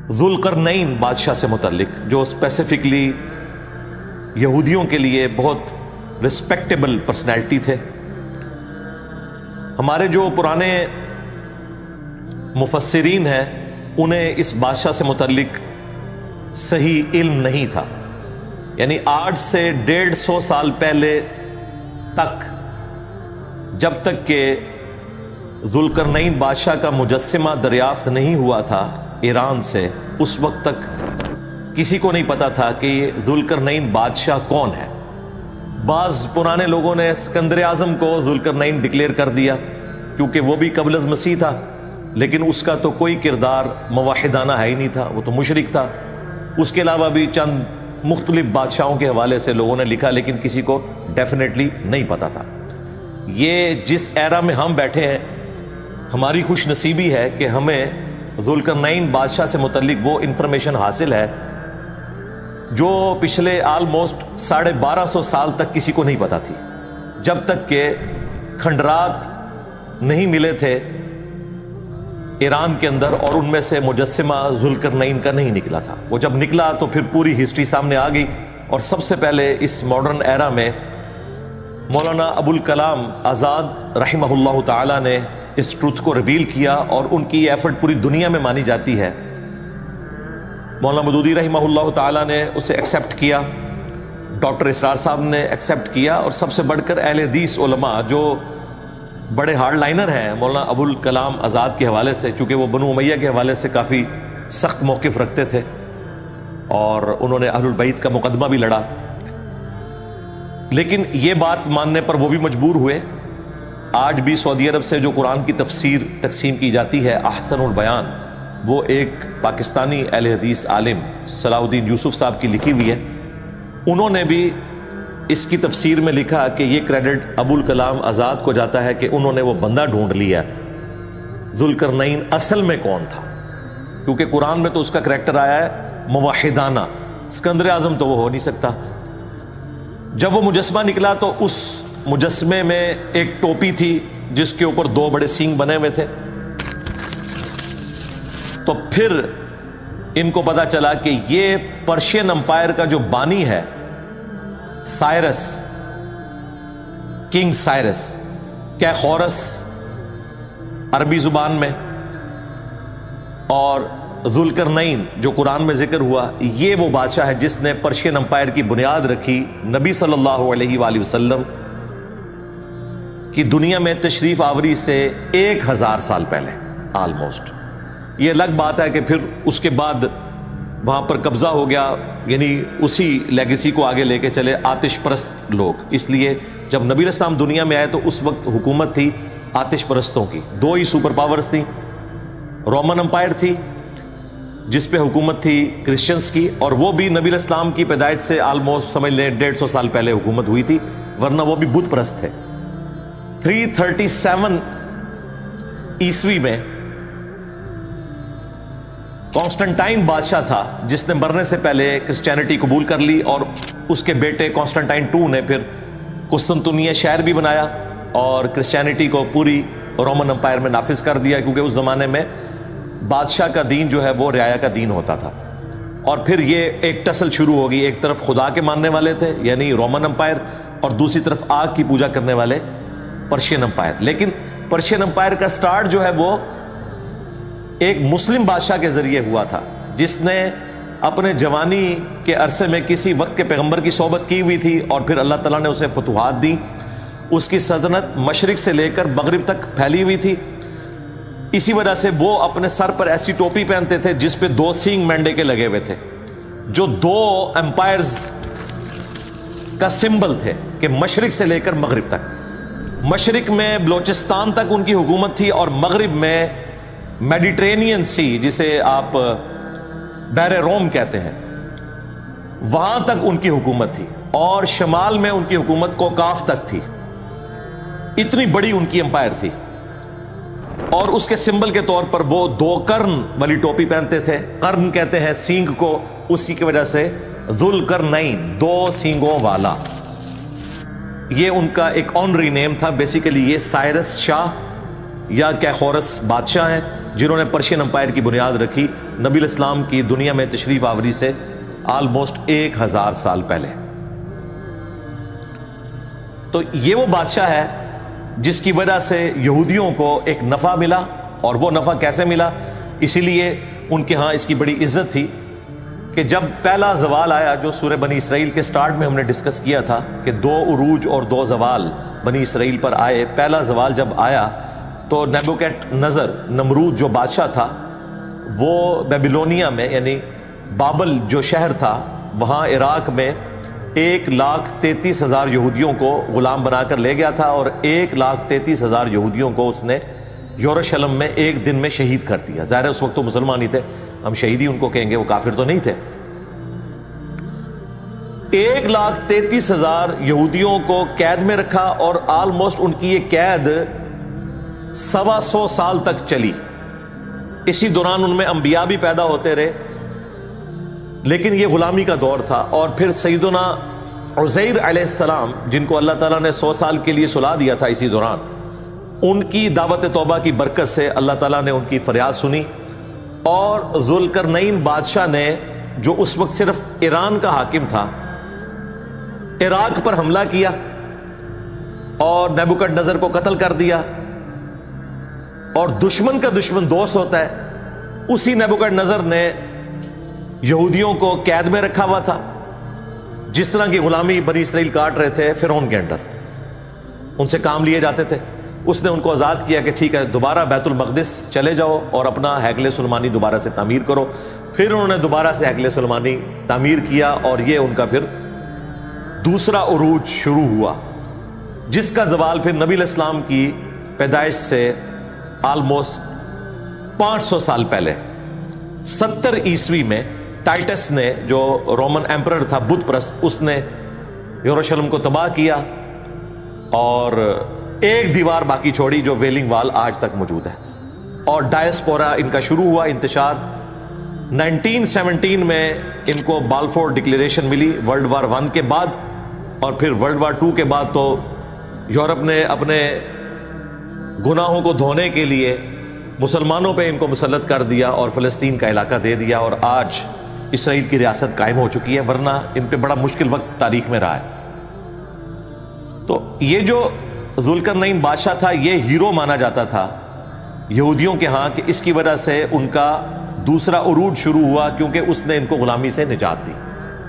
ذوالقرنین بادشاہ سے متعلق، جو اسپیسیفکلی یہودیوں کے لیے بہت رسپیکٹیبل پرسنالٹی تھے۔ ہمارے جو پرانے مفسرین ہیں انہیں اس بادشاہ سے متعلق صحیح علم نہیں تھا، یعنی آج سے 150 سال پہلے تک، جب تک کہ ذوالقرنین بادشاہ کا مجسمہ دریافت نہیں ہوا تھا ایران سے، اس وقت تک کسی کو نہیں پتا تھا کہ یہ ذوالقرنین بادشاہ کون ہے۔ بعض پرانے لوگوں نے اسکندر اعظم کو ذوالقرنین ڈکلیئر کر دیا کیونکہ وہ بھی قبل از مسیح تھا، لیکن اس کا تو کوئی کردار موحدانہ ہے ہی نہیں تھا، وہ تو مشرک تھا۔ اس کے علاوہ بھی چند مختلف بادشاہوں کے حوالے سے لوگوں نے لکھا، لیکن کسی کو ڈیفینیٹلی نہیں پتا تھا۔ یہ جس ایرا میں ہم بیٹھے ہیں، ہماری خوش نصیبی ہے کہ ہمیں ذوالقرنین بادشاہ سے متعلق وہ انفارمیشن حاصل ہے جو پچھلے آلموسٹ 1250 سال تک کسی کو نہیں پتا تھی، جب تک کہ کھنڈرات نہیں ملے تھے ایران کے اندر اور ان میں سے مجسمہ ذوالقرنین کا نہیں نکلا تھا۔ وہ جب نکلا تو پھر پوری ہسٹری سامنے آ گئی، اور سب سے پہلے اس ماڈرن ایرا میں مولانا ابوالکلام آزاد رحمہ اللہ تعالی نے اس ٹروتھ کو ریویل کیا، اور ان کی یہ ایفرٹ پوری دنیا میں مانی جاتی ہے۔ مولانا مودودی رحمہ اللہ تعالی نے اسے ایکسیپٹ کیا، ڈاکٹر اسرار صاحب نے ایکسیپٹ کیا، اور سب سے بڑھ کر اہل حدیث علماء جو بڑے ہارڈ لائنر ہیں مولانا ابوالکلام آزاد کے حوالے سے، چونکہ وہ بنو امیہ کے حوالے سے کافی سخت موقف رکھتے تھے اور انہوں نے اہل البیت کا مقدمہ بھی لڑا، لیکن یہ بات ماننے پر وہ بھی مجبور ہوئے۔ آج بھی سعودی عرب سے جو قرآن کی تفسیر تقسیم کی جاتی ہے احسن البیان، وہ ایک پاکستانی اہل حدیث عالم صلاح الدین یوسف صاحب کی لکھی ہوئی ہے۔ انہوں نے بھی اس کی تفسیر میں لکھا کہ یہ کریڈٹ ابوالکلام آزاد کو جاتا ہے کہ انہوں نے وہ بندہ ڈھونڈ لیا ذوالقرنین اصل میں کون تھا، کیونکہ قرآن میں تو اس کا کریکٹر آیا ہے موحدانہ، اسکندر اعظم تو وہ ہو نہیں سکتا۔ جب وہ مجسمہ نکلا تو اس مجسمے میں ایک ٹوپی تھی جس کے اوپر 2 بڑے سینگ بنے ہوئے تھے، تو پھر ان کو پتا چلا کہ یہ پرشین امپائر کا جو بانی ہے سائرس، کنگ سائرس، کیخورس عربی زبان میں، اور ذوالقرنین جو قرآن میں ذکر ہوا، یہ وہ بادشاہ ہے جس نے پرشین امپائر کی بنیاد رکھی نبی صلی اللہ علیہ وآلہ وسلم کی دنیا میں تشریف آوری سے 1000 سال پہلے آلموسٹ۔ یہ الگ بات ہے کہ پھر اس کے بعد وہاں پر قبضہ ہو گیا، یعنی اسی لیگیسی کو آگے لے کے چلے آتش پرست لوگ۔ اس لیے جب نبی علیہ السلام دنیا میں آئے تو اس وقت حکومت تھی آتش پرستوں کی، 2 ہی سپر پاورز تھیں، رومن امپائر تھی جس پہ حکومت تھی کرسچنز کی، اور وہ بھی نبی علیہ السلام کی پیدائش سے آلموسٹ سمجھ لیں 150 سال پہلے حکومت ہوئی تھی، ورنہ وہ بھی بت پرست تھے۔ 337 عیسوی میں کانسٹنٹائن بادشاہ تھا جس نے مرنے سے پہلے کرسچینٹی قبول کر لی، اور اس کے بیٹے کانسٹنٹائن 2 نے پھر قسطنطنیہ شہر بھی بنایا اور کرسچینٹی کو پوری رومن امپائر میں نافذ کر دیا، کیونکہ اس زمانے میں بادشاہ کا دین جو ہے وہ رعایا کا دین ہوتا تھا۔ اور پھر یہ ایک ٹسل شروع ہوگی، ایک طرف خدا کے ماننے والے تھے یعنی رومن امپائر، اور دوسری طرف آگ کی پوجا کرنے والے پرشین امپائر۔ لیکن پرشین امپائر کا سٹارٹ جو ہے وہ ایک مسلم بادشاہ کے ذریعے ہوا تھا جس نے اپنے جوانی کے عرصے میں کسی وقت کے پیغمبر کی صحبت کی ہوئی تھی، اور پھر اللہ تعالیٰ نے اسے فتوحات دی۔ اس کی سلطنت مشرق سے لے کر مغرب تک پھیلی ہوئی تھی، اسی وجہ سے وہ اپنے سر پر ایسی ٹوپی پہنتے تھے جس پہ 2 سینگ مینڈے کے لگے ہوئے تھے، جو 2 امپائرز کا سمبل تھے کہ مشرق سے لے کر مغرب تک۔ مشرق میں بلوچستان تک ان کی حکومت تھی، اور مغرب میں میڈیٹرینین سی جسے آپ بحر روم کہتے ہیں وہاں تک ان کی حکومت تھی، اور شمال میں ان کی حکومت کوکاف تک تھی۔ اتنی بڑی ان کی امپائر تھی، اور اس کے سمبل کے طور پر وہ 2 قرن والی ٹوپی پہنتے تھے۔ قرن کہتے ہیں سینگ کو، اسی کی وجہ سے ذوالقرنین 2 سینگوں والا، یہ ان کا ایک آنری نیم تھا۔ بیسیکلی یہ سائرس شاہ یا کیخورس بادشاہ ہیں جنہوں نے پرشین امپائر کی بنیاد رکھی نبی الاسلام کی دنیا میں تشریف آوری سے آلموسٹ 1000 سال پہلے۔ تو یہ وہ بادشاہ ہے جس کی وجہ سے یہودیوں کو ایک نفع ملا، اور وہ نفع کیسے ملا؟ اسی لیے ان کے ہاں اس کی بڑی عزت تھی کہ جب پہلا زوال آیا، جو سورہ بنی اسرائیل کے سٹارٹ میں ہم نے ڈسکس کیا تھا کہ 2 عروج اور 2 زوال بنی اسرائیل پر آئے، پہلا زوال جب آیا تو نیبوکیڈ نظر، نمرود جو بادشاہ تھا، وہ بیبیلونیا میں یعنی بابل جو شہر تھا وہاں عراق میں 1,33,000 یہودیوں کو غلام بنا کر لے گیا تھا، اور 1,33,000 یہودیوں کو اس نے یروشلم میں ایک دن میں شہید کر دیا۔ ظاہر ہے اس وقت تو مسلمان ہی تھے، ہم شہید ہی ان کو کہیں گے، وہ کافر تو نہیں تھے۔ 1,33,000 یہودیوں کو قید میں رکھا، اور آلموسٹ ان کی یہ قید 125 سال تک چلی۔ اسی دوران ان میں انبیاء بھی پیدا ہوتے رہے، لیکن یہ غلامی کا دور تھا۔ اور پھر سیدنا عزیر علیہ السلام، جن کو اللہ تعالیٰ نے 100 سال کے لیے سلا دیا تھا اسی دوران، ان کی دعوت توبہ کی برکت سے اللہ تعالیٰ نے ان کی فریاد سنی، اور ذوالقرنین بادشاہ نے، جو اس وقت صرف ایران کا حاکم تھا، عراق پر حملہ کیا اور نیبوکڈ نظر کو قتل کر دیا۔ اور دشمن کا دشمن دوست ہوتا ہے، اسی نیبوکڈ نظر نے یہودیوں کو قید میں رکھا ہوا تھا، جس طرح کی غلامی بنی اسرائیل کاٹ رہے تھے فرعون کے انڈر، ان سے کام لیے جاتے تھے۔ اس نے ان کو آزاد کیا کہ ٹھیک ہے دوبارہ بیت المقدس چلے جاؤ اور اپنا ہیکل سلیمانی دوبارہ سے تعمیر کرو۔ پھر انہوں نے دوبارہ سے ہیکل سلیمانی تعمیر کیا، اور یہ ان کا پھر دوسرا عروج شروع ہوا، جس کا زوال پھر نبی علیہ السلام کی پیدائش سے آلموسٹ 500 سال پہلے 70 عیسوی میں ٹائٹس نے، جو رومن ایمپرر تھا بت پرست، اس نے یروشلم کو تباہ کیا اور ایک دیوار باقی چھوڑی جو ویلنگ وال آج تک موجود ہے، اور ڈائسپورا ان کا شروع ہوا انتشار۔ 1917 میں ان کو بالفور ڈکلیریشن ملی ورلڈ وار 1 کے بعد، اور پھر ورلڈ وار 2 کے بعد تو یورپ نے اپنے گناہوں کو دھونے کے لیے مسلمانوں پہ ان کو مسلط کر دیا اور فلسطین کا علاقہ دے دیا، اور آج اسرائیل کی ریاست قائم ہو چکی ہے، ورنہ ان پہ بڑا مشکل وقت تاریخ میں رہا ہے۔ تو یہ جو ذوالقرنین بادشاہ تھا، یہ ہیرو مانا جاتا تھا یہودیوں کے ہاں، کہ اس کی وجہ سے ان کا دوسرا عروج شروع ہوا، کیونکہ اس نے ان کو غلامی سے نجات دی۔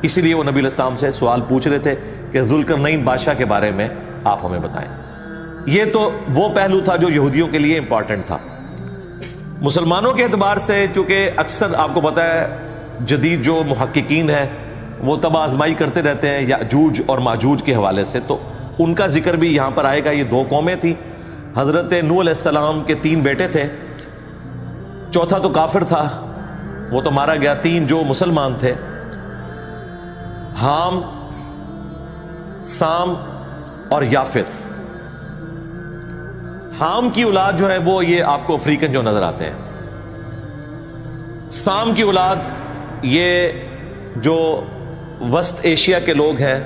اسی لیے وہ نبی علیہ السلام سے سوال پوچھ رہے تھے کہ ذوالقرنین بادشاہ کے بارے میں آپ ہمیں بتائیں۔ یہ تو وہ پہلو تھا جو یہودیوں کے لیے امپورٹنٹ تھا۔ مسلمانوں کے اعتبار سے چونکہ اکثر آپ کو پتا ہے جدید جو محققین ہیں وہ تباہ آزمائی کرتے رہتے ہیں یاجوج اور ماجوج کے حوالے سے، تو ان کا ذکر بھی یہاں پر آئے گا۔ یہ 2 قومیں تھیں، حضرت نوح علیہ السلام کے 3 بیٹے تھے، چوتھا تو کافر تھا، وہ تو مارا گیا۔ 3 جو مسلمان تھے، حام، سام اور یافث۔ حام کی اولاد جو ہے وہ یہ آپ کو افریقن جو نظر آتے ہیں، سام کی اولاد یہ جو وسط ایشیا کے لوگ ہیں،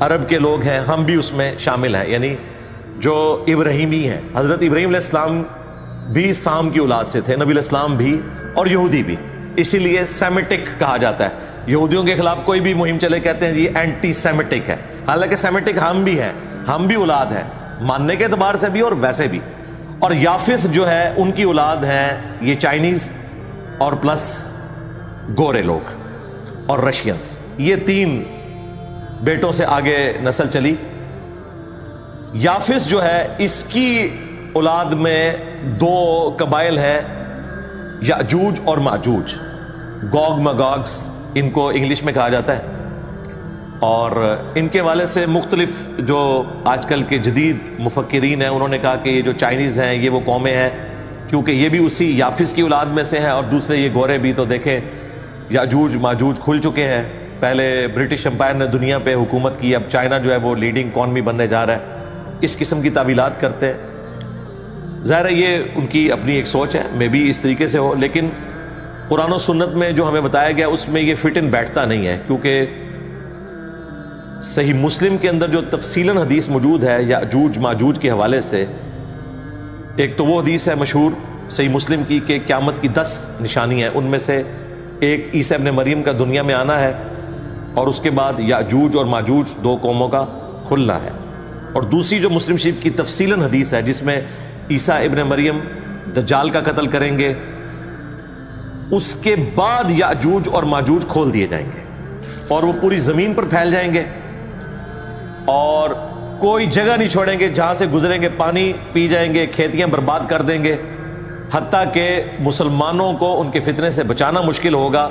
عرب کے لوگ ہیں، ہم بھی اس میں شامل ہیں، یعنی جو ابراہیمی ہیں۔ حضرت ابراہیم علیہ السلام بھی سام کی اولاد سے تھے، نبی علیہ السلام بھی اور یہودی بھی، اسی لیے سیمیٹک کہا جاتا ہے۔ یہودیوں کے خلاف کوئی بھی مہم چلے کہتے ہیں جی اینٹی سیمیٹک ہے، حالانکہ سیمیٹک ہم بھی ہیں، ہم بھی اولاد ہیں ماننے کے اعتبار سے بھی اور ویسے بھی۔ اور یافث جو ہے ان کی اولاد ہیں یہ چائنیز اور پلس گورے لوگ اور رشینز، یہ 3 بیٹوں سے آگے نسل چلی۔ یافث جو ہے اس کی اولاد میں 2 قبائل ہیں، یاجوج اور ماجوج، گوگ مگوگس ان کو انگلش میں کہا جاتا ہے، اور ان کے والے سے مختلف جو آج کل کے جدید مفکرین ہیں انہوں نے کہا کہ یہ جو چائنیز ہیں یہ وہ قومیں ہیں، کیونکہ یہ بھی اسی یافث کی اولاد میں سے ہیں، اور دوسرے یہ گورے بھی تو دیکھیں یاجوج ماجوج کھل چکے ہیں۔ پہلے برٹش امپائر نے دنیا پہ حکومت کی، اب چائنا جو ہے وہ لیڈنگ اکانومی بننے جا رہا ہے، اس قسم کی تعویلات کرتے ہیں۔ ظاہر ہے یہ ان کی اپنی ایک سوچ ہے، میں بھی اس طریقے سے ہو، لیکن قرآن و سنت میں جو ہمیں بتایا گیا اس میں یہ فٹ ان بیٹھتا نہیں ہے، کیونکہ صحیح مسلم کے اندر جو تفصیلاً حدیث موجود ہے یاجوج ماجوج کے حوالے سے، ایک تو وہ حدیث ہے مشہور صحیح مسلم کی کہ قیامت کی 10 نشانی ہیں، ان میں سے ایک عیسیٰ ابن مریم کا دنیا میں آنا ہے، اور اس کے بعد یاجوج اور ماجوج 2 قوموں کا کھلنا ہے۔ اور دوسری جو مسلم شریف کی تفصیلاً حدیث ہے جس میں عیسیٰ ابن مریم دجال کا قتل کریں گے، اس کے بعد یاجوج اور ماجوج کھول دیے جائیں گے اور وہ پوری زمین پر پھیل جائیں گے اور کوئی جگہ نہیں چھوڑیں گے، جہاں سے گزریں گے پانی پی جائیں گے، کھیتیاں برباد کر دیں گے، حتیٰ کہ مسلمانوں کو ان کے فتنے سے بچانا مشکل ہوگا۔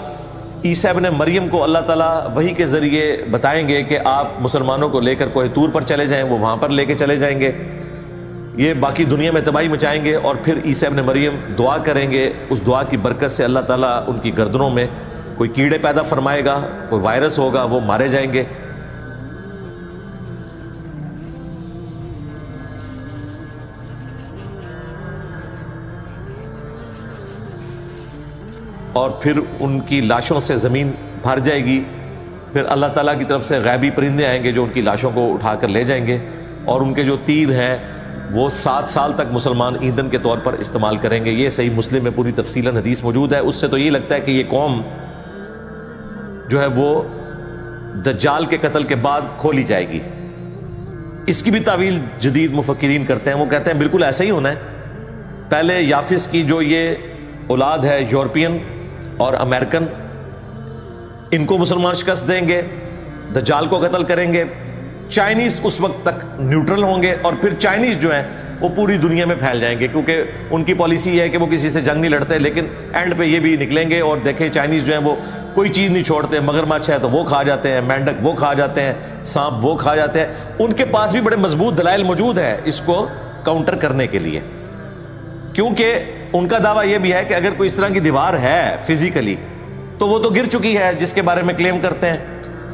عیسیٰ ابن مریم کو اللہ تعالیٰ وحی کے ذریعے بتائیں گے کہ آپ مسلمانوں کو لے کر کوہ طور پر چلے جائیں، وہ وہاں پر لے کے چلے جائیں گے، یہ باقی دنیا میں تباہی مچائیں گے، اور پھر عیسیٰ ابن مریم دعا کریں گے، اس دعا کی برکت سے اللہ تعالیٰ ان کی گردنوں میں کوئی کیڑے پیدا فرمائے گا، کوئی وائرس ہوگا، وہ مارے جائیں گے۔ اور پھر ان کی لاشوں سے زمین بھر جائے گی، پھر اللہ تعالیٰ کی طرف سے غیبی پرندے آئیں گے جو ان کی لاشوں کو اٹھا کر لے جائیں گے، اور ان کے جو تیر ہیں وہ 7 سال تک مسلمان ایندھن کے طور پر استعمال کریں گے۔ یہ صحیح مسلم میں پوری تفصیلاً حدیث موجود ہے۔ اس سے تو یہ لگتا ہے کہ یہ قوم جو ہے وہ دجال کے قتل کے بعد کھولی جائے گی۔ اس کی بھی تعویل جدید مفکرین کرتے ہیں، وہ کہتے ہیں بالکل ایسا ہی ہونا ہے۔ پہلے یافس کی جو یہ اولاد ہے یورپین اور امریکن، ان کو مسلمان شکست دیں گے، دجال کو قتل کریں گے، چائنیز اس وقت تک نیوٹرل ہوں گے، اور پھر چائنیز جو ہیں وہ پوری دنیا میں پھیل جائیں گے، کیونکہ ان کی پالیسی یہ ہے کہ وہ کسی سے جنگ نہیں لڑتے، لیکن اینڈ پہ یہ بھی نکلیں گے اور دیکھیں چائنیز جو ہیں وہ کوئی چیز نہیں چھوڑتے، مگرمچھ ہے تو وہ کھا جاتے ہیں، مینڈک وہ کھا جاتے ہیں، سانپ وہ کھا جاتے ہیں۔ ان کے پاس بھی بڑے مضبوط دلائل موجود ہے اس کو کاؤنٹر کرنے کے لیے، کیونکہ ان کا دعویٰ یہ بھی ہے کہ اگر کوئی اس طرح کی دیوار ہے فزیکلی تو وہ تو گر چکی ہے جس کے بارے میں کلیم کرتے ہیں،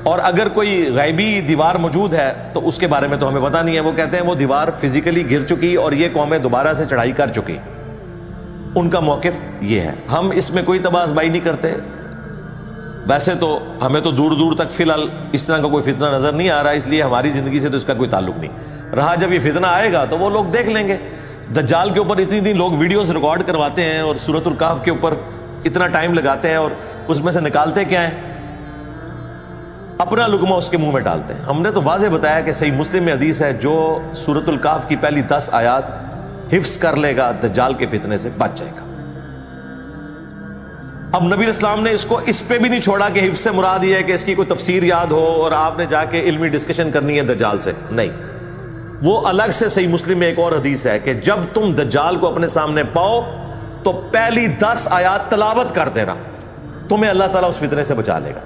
اور اگر کوئی غیبی دیوار موجود ہے تو اس کے بارے میں تو ہمیں پتہ نہیں ہے۔ وہ کہتے ہیں وہ دیوار فزیکلی گر چکی اور یہ قومیں دوبارہ سے چڑھائی کر چکی۔ ان کا موقف یہ ہے۔ ہم اس میں کوئی تباہ آزمائی نہیں کرتے، ویسے تو ہمیں تو دور دور تک فی الحال اس طرح کا کوئی فتنہ نظر نہیں آ رہا، اس لیے ہماری زندگی سے تو اس کا کوئی تعلق نہیں رہا۔ جب یہ فتنہ آئے گا تو وہ لوگ دیکھ لیں گے۔ دجال کے اوپر اتنی لوگ ویڈیوز ریکارڈ کرواتے ہیں اور سورۃ الکہف کے اوپر اتنا ٹائم لگاتے ہیں اور اس میں سے نکالتے کیا ہیں؟ اپنا لقمہ اس کے منہ میں ڈالتے ہیں۔ ہم نے تو واضح بتایا کہ صحیح مسلم میں حدیث ہے جو سورۃ الکہف کی پہلی 10 آیات حفظ کر لے گا دجال کے فتنے سے بچ جائے گا۔ اب نبی اسلام نے اس کو اس پہ بھی نہیں چھوڑا کہ حفظ سے مراد یہ ہے کہ اس کی کوئی تفسیر یاد ہو اور آپ نے جا کے علمی ڈسکشن کرنی ہے دجال سے، نہیں۔ وہ الگ سے صحیح مسلم میں ایک اور حدیث ہے کہ جب تم دجال کو اپنے سامنے پاؤ تو پہلی 10 آیات تلاوت کر دینا، تمہیں اللہ تعالیٰ اس فتنے سے بچا لے گا۔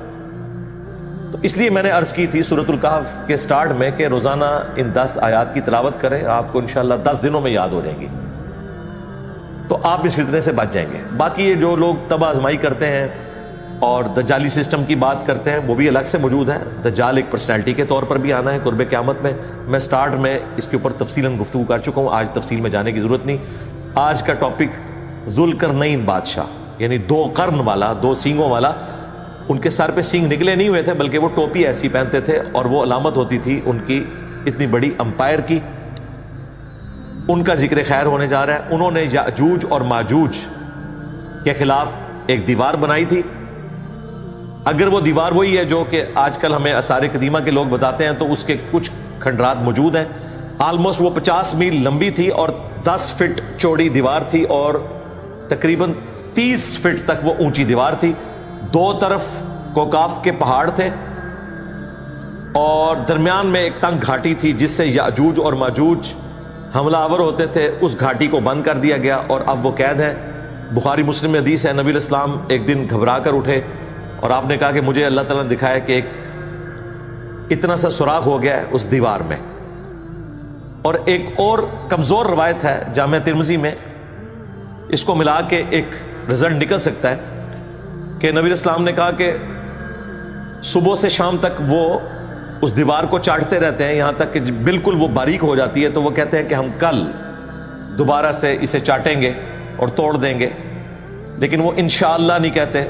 تو اس لیے میں نے عرض کی تھی سورۃ الکہف کے سٹارٹ میں کہ روزانہ ان 10 آیات کی تلاوت کریں، آپ کو انشاءاللہ 10 دنوں میں یاد ہو جائیں گی، تو آپ اس فتنے سے بچ جائیں گے۔ باقی یہ جو لوگ تباہ آزمائی کرتے ہیں اور دجالی سسٹم کی بات کرتے ہیں وہ بھی الگ سے موجود ہے۔ دجال ایک پرسنالٹی کے طور پر بھی آنا ہے قرب قیامت میں۔ میں سٹارٹ میں اس کے اوپر تفصیلاً گفتگو کر چکا ہوں، آج تفصیل میں جانے کی ضرورت نہیں۔ آج کا ٹاپک ذوالقرنین بادشاہ، یعنی 2 قرن والا، 2 سینگوں والا۔ ان کے سر پہ سینگ نکلے نہیں ہوئے تھے بلکہ وہ ٹوپی ایسی پہنتے تھے اور وہ علامت ہوتی تھی ان کی اتنی بڑی امپائر کی۔ ان کا ذکر خیر ہونے جا رہا ہے۔ انہوں نے یاجوج اور ماجوج کے خلاف ایک دیوار بنائی تھی۔ اگر وہ دیوار وہی ہے جو کہ آج کل ہمیں آثار قدیمہ کے لوگ بتاتے ہیں تو اس کے کچھ کھنڈرات موجود ہیں۔ آلموسٹ وہ 50 میل لمبی تھی اور 10 فٹ چوڑی دیوار تھی اور تقریباً 30 فٹ تک وہ اونچی دیوار تھی۔ 2 طرف کوکاف کے پہاڑ تھے اور درمیان میں ایک تنگ گھاٹی تھی جس سے یاجوج اور ماجوج حملہ آور ہوتے تھے۔ اس گھاٹی کو بند کر دیا گیا اور اب وہ قید ہے۔ بخاری مسلم میں حدیث ہے، نبی الاسلام ایک دن گھبرا کر اٹھے اور آپ نے کہا کہ مجھے اللہ تعالیٰ نے دکھایا کہ ایک اتنا سا سوراخ ہو گیا ہے اس دیوار میں۔ اور ایک اور کمزور روایت ہے جامعہ ترمذی میں، اس کو ملا کے ایک رزلٹ نکل سکتا ہے کہ نبی اسلام نے کہا کہ صبح سے شام تک وہ اس دیوار کو چاٹتے رہتے ہیں یہاں تک کہ بالکل وہ باریک ہو جاتی ہے، تو وہ کہتے ہیں کہ ہم کل دوبارہ سے اسے چاٹیں گے اور توڑ دیں گے، لیکن وہ انشاءاللہ نہیں کہتے،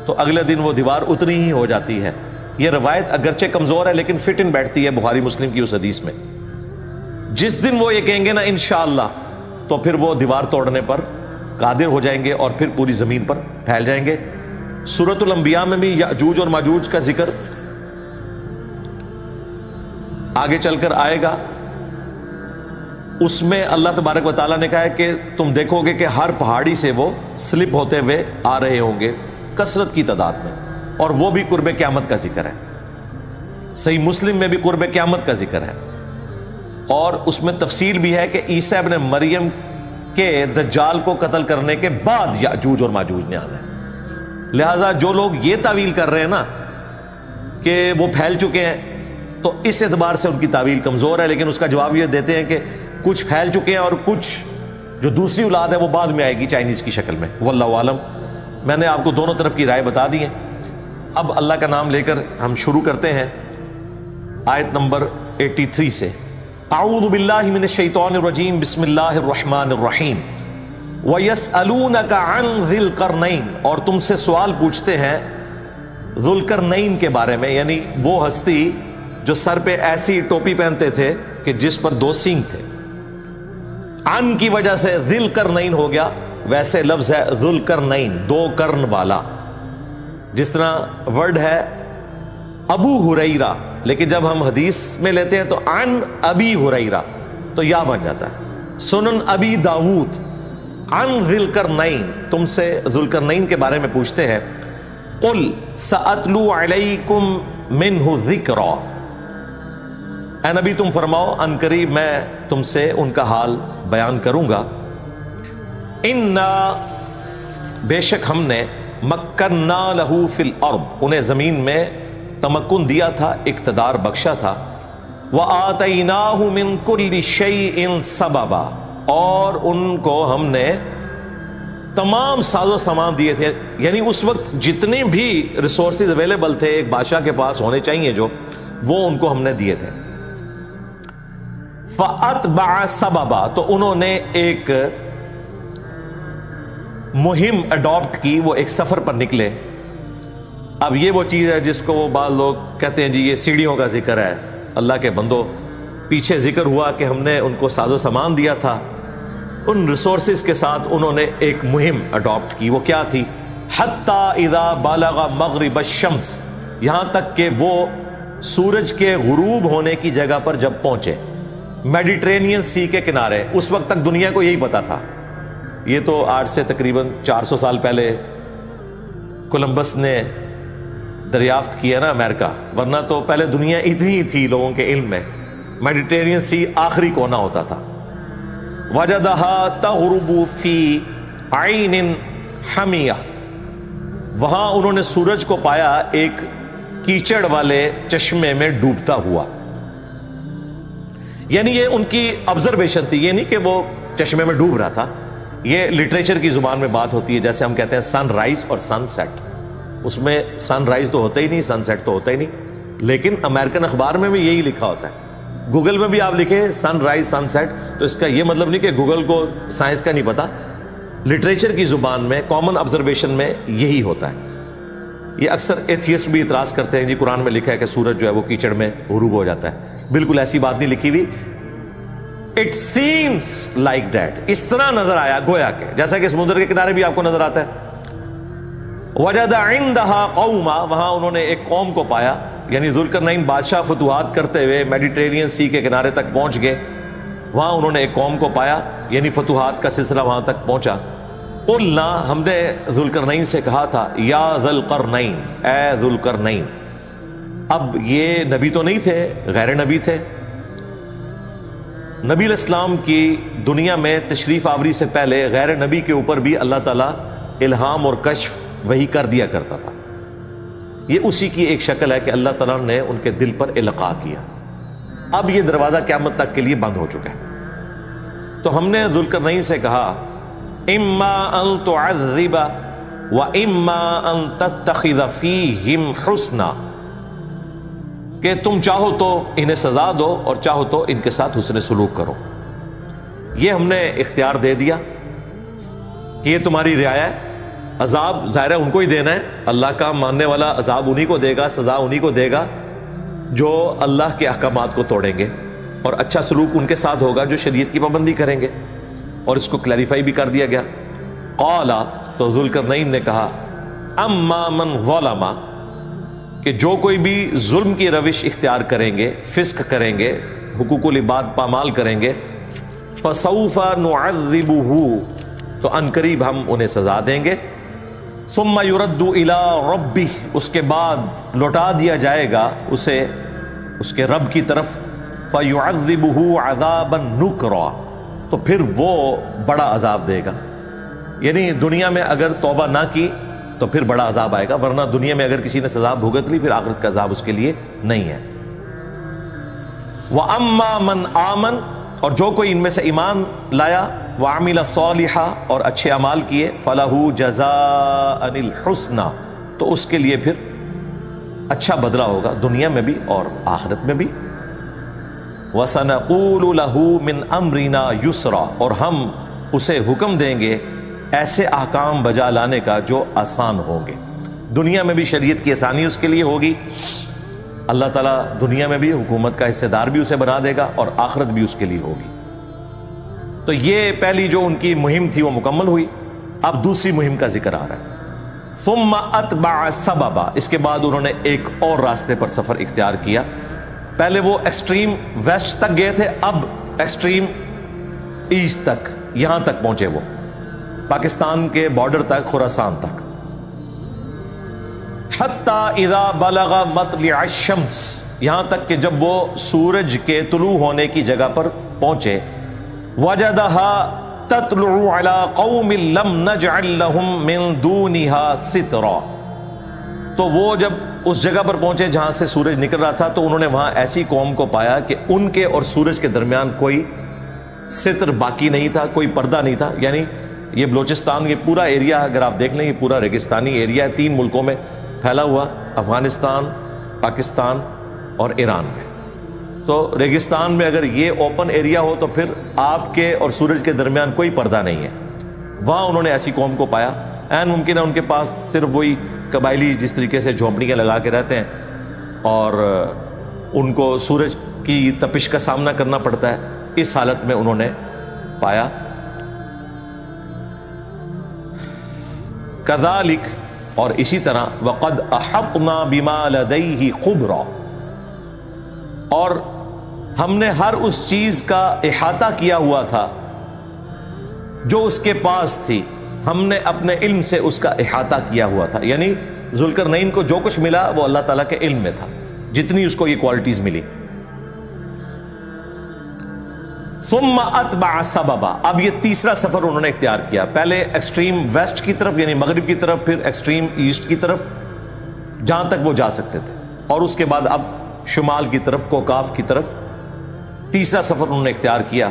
تو اگلے دن وہ دیوار اتنی ہی ہو جاتی ہے۔ یہ روایت اگرچہ کمزور ہے لیکن فٹ ان بیٹھتی ہے بخاری مسلم کی اس حدیث میں۔ جس دن وہ یہ کہیں گے نا انشاءاللہ، تو پھر وہ دیوار توڑنے پر قادر ہو جائیں گے اور پھر پوری زمین پر پھیل جائیں گے۔ سورۃ الانبیاء میں بھی یاجوج اور ماجوج کا ذکر آگے چل کر آئے گا۔ اس میں اللہ تبارک و تعالیٰ نے کہا ہے کہ تم دیکھو گے کہ ہر پہاڑی سے وہ سلپ ہوتے ہوئے آ رہے ہوں گے کثرت کی تعداد میں، اور وہ بھی قرب قیامت کا ذکر ہے۔ صحیح مسلم میں بھی قرب قیامت کا ذکر ہے، اور اس میں تفصیل بھی ہے کہ عیسیٰ ابن مریم کے دجال کو قتل کرنے کے بعد یاجوج اور ماجوج نے آنا ہے۔ لہٰذا جو لوگ یہ تعویل کر رہے ہیں نا کہ وہ پھیل چکے ہیں، تو اس اعتبار سے ان کی تعویل کمزور ہے، لیکن اس کا جواب یہ دیتے ہیں کہ کچھ پھیل چکے ہیں اور کچھ جو دوسری اولاد ہے وہ بعد میں آئے گی چائنیز کی شکل میں، واللہ عالم۔ میں نے آپ کو دونوں طرف کی رائے بتا دی ہے۔ اب اللہ کا نام لے کر ہم شروع کرتے ہیں آیت نمبر 83 سے۔ اعوذ باللہ من الشیطان الرجیم، بسم اللہ الرحمن الرحیم۔ وَيَسْأَلُونَكَ عَنْ ذِي الْقَرْنَيْنِ، اور تم سے سوال پوچھتے ہیں ذو القرنین کے بارے میں، یعنی وہ ہستی جو سر پہ ایسی ٹوپی پہنتے تھے کہ جس پر 2 سینگ تھے۔ عن کی وجہ سے ذی القرنین ہو گیا، ویسے لفظ ہے ذو القرنین، 2 قرن والا، جس طرح ورڈ ہے ابو ہریرہ، لیکن جب ہم حدیث میں لیتے ہیں تو عن ابی ہریرہ تو یا بن جاتا ہے۔ سنن ابی داود عن ذی القرنین، تم سے ذو القرنین کے بارے میں پوچھتے ہیں۔ قل سأتلو علیکم منہ ذکرا، اے نبی تم فرماؤ ان قریب میں تم سے ان کا حال بیان کروں گا۔ انا، بے شک ہم نے، مکننا لہو فی الارض، انہیں زمین میں تمکن دیا تھا، اقتدار بخشا تھا۔ وآتیناہ من کل شیء سببا، اور ان کو ہم نے تمام ساز و سامان دیے تھے، یعنی اس وقت جتنے بھی ریسورسز اویلیبل تھے ایک بادشاہ کے پاس ہونے چاہیے جو، وہ ان کو ہم نے دیے تھے۔ فَأَتْبَعَ سَبَبًا، تو انہوں نے ایک مہم اڈاپٹ کی، وہ ایک سفر پر نکلے۔ اب یہ وہ چیز ہے جس کو وہ بعض لوگ کہتے ہیں جی یہ سیڑھیوں کا ذکر ہے۔ اللہ کے بندو، پیچھے ذکر ہوا کہ ہم نے ان کو ساز و سامان دیا تھا، ان ریسورسز کے ساتھ انہوں نے ایک مہم اڈاپٹ کی۔ وہ کیا تھی؟ حَتَّى اِذَا بَلَغَ مَغْرِبَ الشَّمْسِ، یہاں تک کہ وہ سورج کے غروب ہونے کی جگہ پر جب پہنچے، میڈیٹرینین سی کے کنارے۔ اس وقت تک دنیا کو یہی پتا تھا، یہ تو آج سے تقریباً 400 سال پہلے کولمبس نے دریافت کیا نا امریکہ، ورنہ تو پہلے دنیا اتنی ہی تھی لوگوں کے علم میں، میڈیٹرینین سی آخری کونا ہوتا تھا۔ وَجَدَهَا تَغْرُبُ فِي عَيْنٍ حَمِيَةٍ، وہاں انہوں نے سورج کو پایا ایک کیچڑ والے چشمے میں ڈوبتا ہوا، یعنی یہ ان کی آبزرویشن تھی، یہ نہیں کہ وہ چشمے میں ڈوب رہا تھا۔ یہ لٹریچر کی زبان میں بات ہوتی ہے، جیسے ہم کہتے ہیں سن رائز اور سن سیٹ، اس میں سن رائز تو ہوتا ہی نہیں، سن سیٹ تو ہوتا ہی نہیں، لیکن امریکن اخبار میں بھی یہی لکھا ہوتا ہے۔ گوگل میں بھی آپ لکھیں سن رائز سن سیٹ، تو اس کا یہ مطلب نہیں کہ گوگل کو سائنس کا نہیں پتا، لٹریچر کی زبان میں کامن آبزرویشن میں یہی ہوتا ہے۔ یہ اکثر ایتھیسٹ بھی اعتراض کرتے ہیں جی قرآن میں لکھا ہے کہ سورج جو ہے وہ کیچڑ میں غروب ہو جاتا ہے، بالکل ایسی بات نہیں لکھی ہوئی۔ اٹ سیمس لائک دیٹ، اس طرح نظر آیا گویا کہ جیسا کہ سمندر کے کنارے بھی آپ کو نظر آتا ہے۔ وجد عندها قوما، وہاں انہوں نے ایک قوم کو پایا، یعنی ذوالقرنین بادشاہ فتوحات کرتے ہوئے میڈیٹرینین سی کے کنارے تک پہنچ گئے، وہاں انہوں نے ایک قوم کو پایا، یعنی فتوحات کا سلسلہ وہاں تک پہنچا۔ قلنا، ہم نے ذوالقرنین سے کہا تھا، یا ذوالقرنین، اے ذوالقرنین۔ اب یہ نبی تو نہیں تھے، غیر نبی تھے۔ نبی علیہ السلام کی دنیا میں تشریف آوری سے پہلے غیر نبی کے اوپر بھی اللہ تعالیٰ الہام اور کشف وہی کر دیا کرتا تھا۔ یہ اسی کی ایک شکل ہے کہ اللہ تعالیٰ نے ان کے دل پر القاء کیا۔ اب یہ دروازہ قیامت تک کے لیے بند ہو چکا ہے۔ تو ہم نے ذوالقرنین سے کہا، اما ان تعذب و اما ان تتخذ فیہم حسنا، کہ تم چاہو تو انہیں سزا دو اور چاہو تو ان کے ساتھ حسن سلوک کرو۔ یہ ہم نے اختیار دے دیا کہ یہ تمہاری رعایا ہے، عذاب ظاہر ہے ان کو ہی دینا ہے، اللہ کا ماننے والا عذاب انہی کو دے گا، سزا انہی کو دے گا جو اللہ کے احکامات کو توڑیں گے، اور اچھا سلوک ان کے ساتھ ہوگا جو شریعت کی پابندی کریں گے۔ اور اس کو کلیریفائی بھی کر دیا گیا. قالا، تو ذوالقرنین نے کہا، اما من ظلم، کہ جو کوئی بھی ظلم کی روش اختیار کریں گے، فسق کریں گے، حقوق العباد پامال کریں گے، فسوف نعذبہ، تو عنقریب ہم انہیں سزا دیں گے، ثم يرد الى ربہ، اس کے بعد لوٹا دیا جائے گا اسے اس کے رب کی طرف، فیعذبہ عذابا نکرا، تو پھر وہ بڑا عذاب دے گا. یعنی دنیا میں اگر توبہ نہ کی تو پھر بڑا عذاب آئے گا، ورنہ دنیا میں اگر کسی نے سزا بھگت لی پھر آخرت کا عذاب اس کے لیے نہیں ہے. وَأَمَّا مَنْ آمَنَ، اور جو کوئی ان میں سے ایمان لایا، وَعَمِلَ صَالِحًا، اور اچھے اعمال کیے، فَلَهُ جَزَاءً الْحُسْنَى، تو اس کے لیے پھر اچھا بدلہ ہوگا دنیا میں بھی اور آخرت میں بھی. وَسَنَقُولُ لَهُ مِنْ أَمْرِنَا يُسْرًا، اور ہم اسے حکم دیں گے ایسے احکام بجا لانے کا جو آسان ہوں گے. دنیا میں بھی شریعت کی آسانی اس کے لیے ہوگی، اللہ تعالیٰ دنیا میں بھی حکومت کا حصے دار بھی اسے بنا دے گا، اور آخرت بھی اس کے لیے ہوگی. تو یہ پہلی جو ان کی مہم تھی وہ مکمل ہوئی. اب دوسری مہم کا ذکر آ رہا ہے. ثم اتبع سببا، اس کے بعد انہوں نے ایک اور راستے پر سفر اختیار کیا. پہلے وہ ایکسٹریم ویسٹ تک گئے تھے، اب ایکسٹریم ایسٹ تک، یہاں تک پہنچے، وہ پاکستان کے بارڈر تک، خراسان تک. حتی اذا بلغ مطلع الشمس، یہاں تک کہ جب وہ سورج کے طلوع ہونے کی جگہ پر پہنچے، وجدها تطلع على قوم لم نجعل لهم من دونها سترا، تو وہ جب اس جگہ پر پہنچے جہاں سے سورج نکل رہا تھا تو انہوں نے وہاں ایسی قوم کو پایا کہ ان کے اور سورج کے درمیان کوئی ستر باقی نہیں تھا، کوئی پردہ نہیں تھا. یعنی یہ بلوچستان، یہ پورا ایریا اگر آپ دیکھ لیں، یہ پورا ریگستانی ایریا ہے، 3 ملکوں میں پھیلا ہوا، افغانستان، پاکستان اور ایران میں. تو ریگستان میں اگر یہ اوپن ایریا ہو تو پھر آپ کے اور سورج کے درمیان کوئی پردہ نہیں ہے. وہاں انہوں نے ایسی قوم کو پایا. این ممکن ہے ان کے پاس صرف وہی قبائلی جس طریقے سے جھونپڑیاں لگا کے رہتے ہیں اور ان کو سورج کی تپش کا سامنا کرنا پڑتا ہے، اس حالت میں انہوں نے پایا. کذالک، اور اسی طرح، وقد احطنا بما لدیہ خبرا، اور ہم نے ہر اس چیز کا احاطہ کیا ہوا تھا جو اس کے پاس تھی، ہم نے اپنے علم سے اس کا احاطہ کیا ہوا تھا. یعنی ذوالقرنین کو جو کچھ ملا وہ اللہ تعالیٰ کے علم میں تھا، جتنی اس کو یہ کوالٹیز ملی. ثم اتبع سببا، اب یہ تیسرا سفر انہوں نے اختیار کیا. پہلے ایکسٹریم ویسٹ کی طرف یعنی مغرب کی طرف، پھر ایکسٹریم ایسٹ کی طرف جہاں تک وہ جا سکتے تھے، اور اس کے بعد اب شمال کی طرف، کوکاف کی طرف. تیسرا سفر انہوں نے اختیار کیا.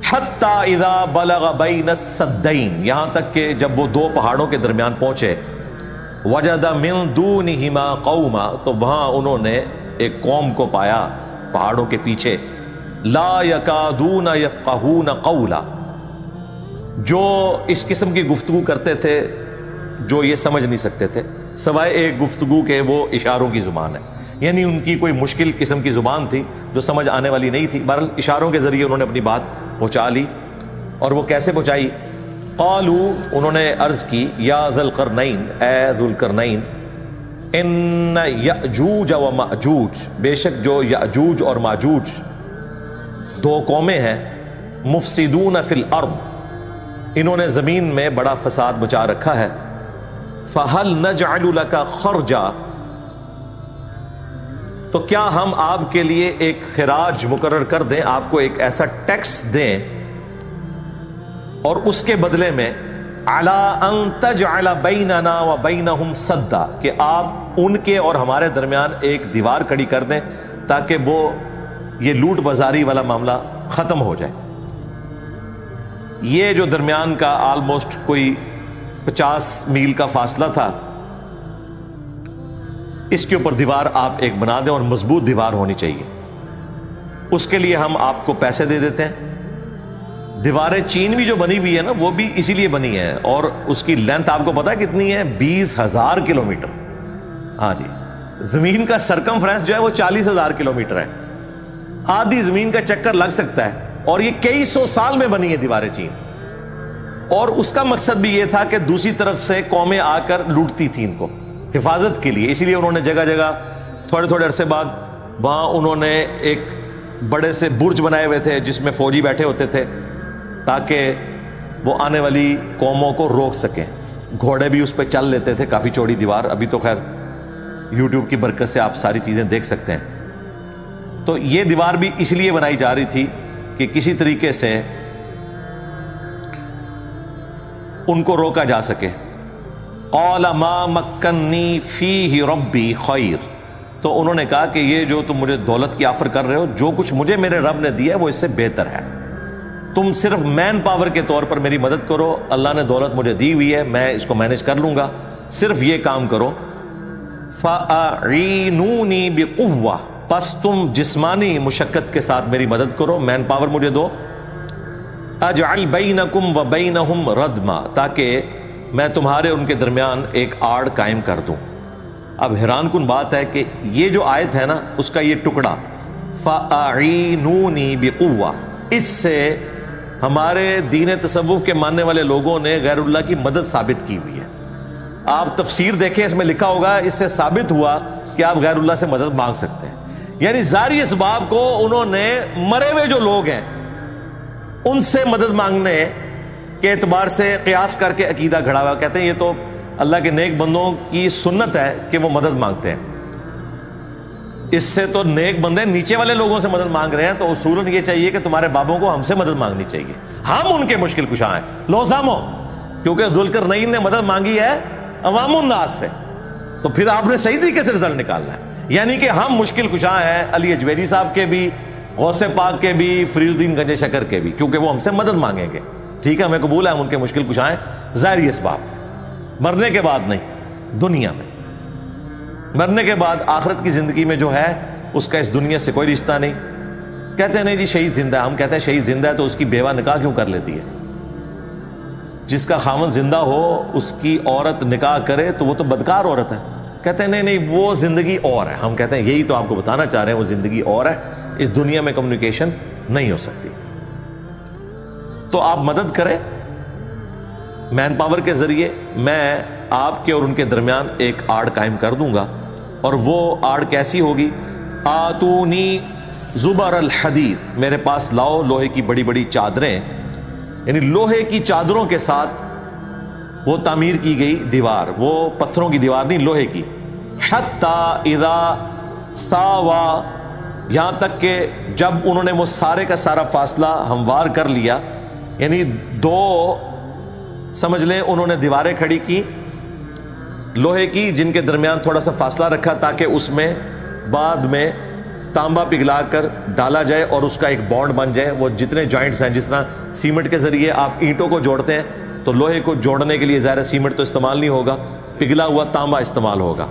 حتی اذا بلغ بین السدین، یہاں تک کہ جب وہ 2 پہاڑوں کے درمیان پہنچے، وجد من دونہما قوما، تو وہاں انہوں نے ایک قوم کو پایا پہاڑوں کے پیچھے، لا یکادون یفقہون قولا، جو اس قسم کی گفتگو کرتے تھے جو یہ سمجھ نہیں سکتے تھے، سوائے ایک گفتگو کے وہ اشاروں کی زبان ہے. یعنی ان کی کوئی مشکل قسم کی زبان تھی جو سمجھ آنے والی نہیں تھی. بہرحال اشاروں کے ذریعے انہوں نے اپنی بات پہنچا لی. اور وہ کیسے پہنچائی؟ قالو، انہوں نے عرض کی، یا ذوالقرنین، اے ذوالقرنین، ان یأجوج و مأجوج، بے شک جو یأجوج اور ماجوج 2 قومیں ہیں، مفسدون فی الارض، انہوں نے زمین میں بڑا فساد مچا رکھا ہے. فہل نجعل لک خرجا، تو کیا ہم آپ کے لیے ایک خراج مقرر کر دیں، آپ کو ایک ایسا ٹیکس دیں، اور اس کے بدلے میں علی ان تجعل بیننا و بینہم سدا، کہ آپ ان کے اور ہمارے درمیان ایک دیوار کھڑی کر دیں تاکہ وہ یہ لوٹ بازاری والا معاملہ ختم ہو جائے. یہ جو درمیان کا آلموسٹ کوئی 50 میل کا فاصلہ تھا، اس کے اوپر دیوار آپ ایک بنا دیں، اور مضبوط دیوار ہونی چاہیے. اس کے لیے ہم آپ کو پیسے دے دیتے ہیں. دیواریں چین بھی جو بنی ہوئی ہے نا، وہ بھی اسی لیے بنی ہے، اور اس کی لینتھ آپ کو پتا ہے کتنی ہے؟ 20,000 کلومیٹر. ہاں جی، زمین کا سرکمفرنس جو ہے وہ 40,000 کلومیٹر ہے. آدھی زمین کا چکر لگ سکتا ہے اور یہ کئی سو سال میں بنی ہے دیوار چین، اور اس کا مقصد بھی یہ تھا کہ دوسری طرف سے قومیں آ کر لوٹتی تھیں ان کو حفاظت کے لیے، اسی لیے انہوں نے جگہ جگہ تھوڑے تھوڑے عرصے بعد وہاں انہوں نے ایک بڑے سے برج بنائے ہوئے تھے جس میں فوجی بیٹھے ہوتے تھے تاکہ وہ آنے والی قوموں کو روک سکیں، گھوڑے بھی اس پہ چل لیتے تھے، کافی چوڑی دیوار، ابھی تو خیر یوٹیوب کی برکت سے آپ ساری چیزیں دیکھ سکتے ہیں۔ تو یہ دیوار بھی اس لیے بنائی جا رہی تھی کہ کسی طریقے سے ان کو روکا جا سکے۔ قال ما مکنی فیہ ربی خیر، تو انہوں نے کہا کہ یہ جو تم مجھے دولت کی آفر کر رہے ہو، جو کچھ مجھے میرے رب نے دیا ہے وہ اس سے بہتر ہے، تم صرف مین پاور کے طور پر میری مدد کرو، اللہ نے دولت مجھے دی ہوئی ہے، میں اس کو مینج کر لوں گا، صرف یہ کام کرو۔ فَأَعِینُونِی بِقُوَّةٍ، پس تم جسمانی مشقت کے ساتھ میری مدد کرو، مین پاور مجھے دو۔ اجعل بینکم و بینہم ردما، تاکہ میں تمہارے ان کے درمیان ایک آڑ قائم کر دوں۔ اب حیران کن بات ہے کہ یہ جو آیت ہے نا اس کا یہ ٹکڑا فَأَعِینُونِی بِقُوَّةٍ، اس سے ہمارے دین تصوف کے ماننے والے لوگوں نے غیر اللہ کی مدد ثابت کی ہوئی ہے۔ آپ تفسیر دیکھیں، اس میں لکھا ہوگا اس سے ثابت ہوا کہ آپ غیر اللہ سے مدد مانگ سکتے ہیں، یعنی ظاہری اسباب کو انہوں نے مرے ہوئے جو لوگ ہیں ان سے مدد مانگنے کے اعتبار سے قیاس کر کے عقیدہ گھڑا ہوا، کہتے ہیں یہ تو اللہ کے نیک بندوں کی سنت ہے کہ وہ مدد مانگتے ہیں، اس سے تو نیک بندے نیچے والے لوگوں سے مدد مانگ رہے ہیں، تو اصولاً یہ چاہیے کہ تمہارے بابوں کو ہم سے مدد مانگنی چاہیے، ہم ان کے مشکل کشاں ہیں، لو سامو، کیونکہ ذوالقرنین نے مدد مانگی ہے عوام الناس سے، تو پھر آپ نے صحیح طریقے سے رزلٹ نکالنا ہے، یعنی کہ ہم مشکل کشاں ہیں علی اجویری صاحب کے بھی، غوث پاک کے بھی، فرید الدین گنج شکر کے بھی، کیونکہ وہ ہم سے مدد مانگیں گے، ٹھیک ہے ہمیں قبول ہے ہم ان کے مشکل کشاں ہیں، ظاہری اسباب، مرنے کے بعد نہیں، دنیا میں مرنے کے بعد آخرت کی زندگی میں جو ہے اس کا اس دنیا سے کوئی رشتہ نہیں۔ کہتے ہیں نہیں جی شہید زندہ ہے، ہم کہتے ہیں شہید زندہ ہے تو اس کی بیوہ نکاح کیوں کر لیتی ہے؟ جس کا خاوند زندہ ہو اس کی عورت نکاح کرے تو وہ تو بدکار عورت ہے، کہتے ہیں نہیں وہ زندگی اور ہے، ہم کہتے ہیں یہی تو آپ کو بتانا چاہ رہے ہیں، وہ زندگی اور ہے، اس دنیا میں کمیونیکیشن نہیں ہو سکتی۔ تو آپ مدد کریں مین پاور کے ذریعے، میں آپ کے اور ان کے درمیان ایک آڑ قائم کر دوں گا، اور وہ آڑ کیسی ہوگی؟ آتونی زبر الحدید، میرے پاس لاؤ لوہے کی بڑی بڑی چادریں، یعنی لوہے کی چادروں کے ساتھ وہ تعمیر کی گئی دیوار، وہ پتھروں کی دیوار نہیں لوہے کی۔ حتی اذا ساوا، یہاں تک کہ جب انہوں نے وہ سارے کا سارا فاصلہ ہموار کر لیا، یعنی دو سمجھ لیں انہوں نے دیواریں کھڑی کی لوہے کی جن کے درمیان تھوڑا سا فاصلہ رکھا تاکہ اس میں بعد میں تانبا پگھلا کر ڈالا جائے اور اس کا ایک بانڈ بن جائے، وہ جتنے جوائنٹس ہیں، جس طرح سیمنٹ کے ذریعے آپ اینٹوں کو جوڑتے ہیں تو لوہے کو جوڑنے کے لیے ظاہر سیمنٹ تو استعمال نہیں ہوگا، پگھلا ہوا تانبا استعمال ہوگا،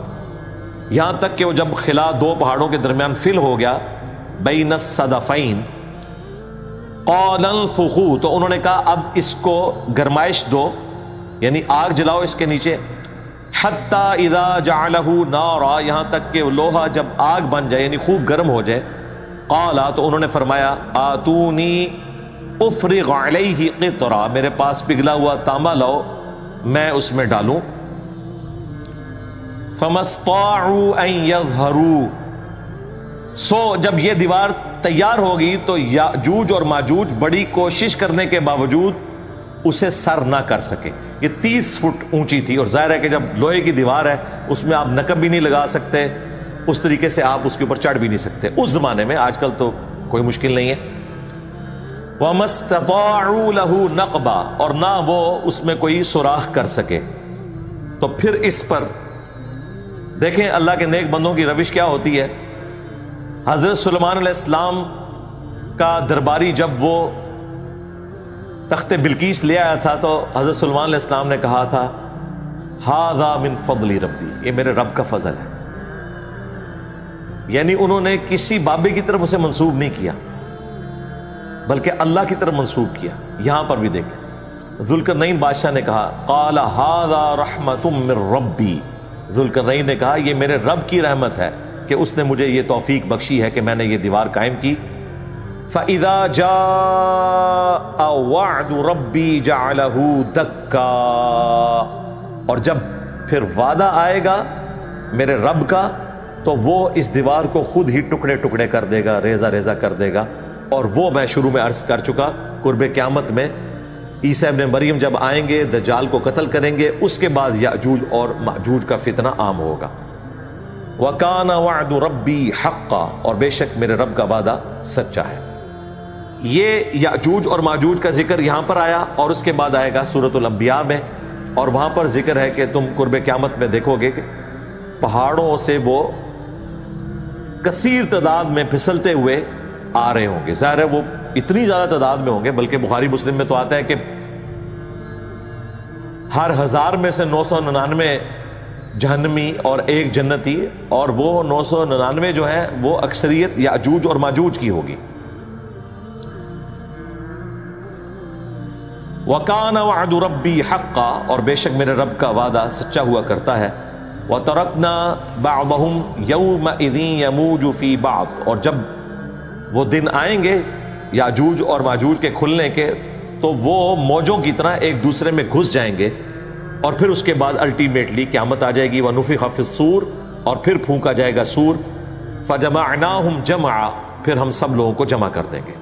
یہاں تک کہ وہ جب خلا دو پہاڑوں کے درمیان فل ہو گیا بین الصدفین قال انفخوا، تو انہوں نے کہا اب اس کو گرمائش دو، یعنی آگ جلاؤ اس کے نیچے، حتی اذا جعلہ نارا، یہاں تک کہ لوہا جب آگ بن جائے یعنی خوب گرم ہو جائے، قالا، تو انہوں نے فرمایا آتونی افرغ علیہ قطرا، میرے پاس پگھلا ہوا تانبا لاؤ میں اس میں ڈالوں۔ فما استطاعوا ان یظہروا، سو جب یہ دیوار تیار ہوگی تو یاجوج اور ماجوج بڑی کوشش کرنے کے باوجود اسے سر نہ کر سکے، یہ 30 فٹ اونچی تھی، اور ظاہر ہے کہ جب لوہے کی دیوار ہے اس میں آپ نقب بھی نہیں لگا سکتے، اس طریقے سے آپ اس کے اوپر چڑھ بھی نہیں سکتے اس زمانے میں، آج کل تو کوئی مشکل نہیں ہے۔ وَمَا اسْتَطَاعُوا لَهُ نَقْبًا، اور نہ وہ اس میں کوئی سوراخ کر سکے۔ تو پھر اس پر دیکھیں اللہ کے نیک بندوں کی روش کیا ہوتی ہے۔ حضرت سلیمان علیہ السلام کا درباری جب وہ تخت بلقیس لے آیا تھا تو حضرت سلیمان علیہ السلام نے کہا تھا ھذا من فضل ربی، یہ میرے رب کا فضل ہے، یعنی انہوں نے کسی بابے کی طرف اسے منسوب نہیں کیا بلکہ اللہ کی طرف منسوب کیا۔ یہاں پر بھی دیکھیں ذوالقرنین بادشاہ نے کہا قال ھذا رحمت من ربی، ذوالقرنین نے کہا یہ میرے رب کی رحمت ہے کہ اس نے مجھے یہ توفیق بخشی ہے کہ میں نے یہ دیوار قائم کی۔ فَإِذَا جَاءَ وَعْدُ رَبِّي جَعَلَهُ دَكَّا، اور جب پھر وعدہ آئے گا میرے رب کا تو وہ اس دیوار کو خود ہی ٹکڑے ٹکڑے کر دے گا، ریزہ ریزہ کر دے گا. اور وہ میں شروع میں عرض کر چکا، قرب قیامت میں عیسیٰ ابن مریم جب آئیں گے دجال کو قتل کریں گے، اس کے بعد یاجوج اور ماجوج کا فتنہ عام ہوگا. وَكَانَ وَعْدُ رَبِّي حَقًّا، اور بے شک میرے رب کا وعدہ سچا ہے. یہ یاجوج اور ماجوج کا ذکر یہاں پر آیا، اور اس کے بعد آئے گا سورۃ الانبیاء میں، اور وہاں پر ذکر ہے کہ تم قرب قیامت میں دیکھو گے کہ پہاڑوں سے وہ کثیر تعداد میں پھسلتے ہوئے آ رہے ہوں گے. ظاہر ہے وہ اتنی زیادہ تعداد میں ہوں گے، بلکہ بخاری مسلم میں تو آتا ہے کہ ہر 1000 میں سے 999 جہنمی اور ایک جنتی، اور وہ 999 جو ہے وہ اکثریت یاجوج اور ماجوج کی ہوگی. وَكَانَ وَعْدُ رَبِّي حَقًّا، اور بے شک میرے رب کا وعدہ سچا ہوا کرتا ہے. وَتَرَكْنَا بَعْضَهُمْ يَوْمَئِذٍ يَمُوجُ فِي بَعْضٍ، اور جب وہ دن آئیں گے یاجوج اور ماجوج کے کھلنے کے، تو وہ موجوں کی طرح ایک دوسرے میں گھس جائیں گے، اور پھر اس کے بعد الٹیمیٹلی قیامت آ جائے گی. وَنُفِخَ فِي الصُّورِ، اور پھر پھونکا جائے گا سور. فَجَمَعْنَاهُمْ جَمْعًا، پھر ہم سب لوگوں کو جمع کر دیں گے.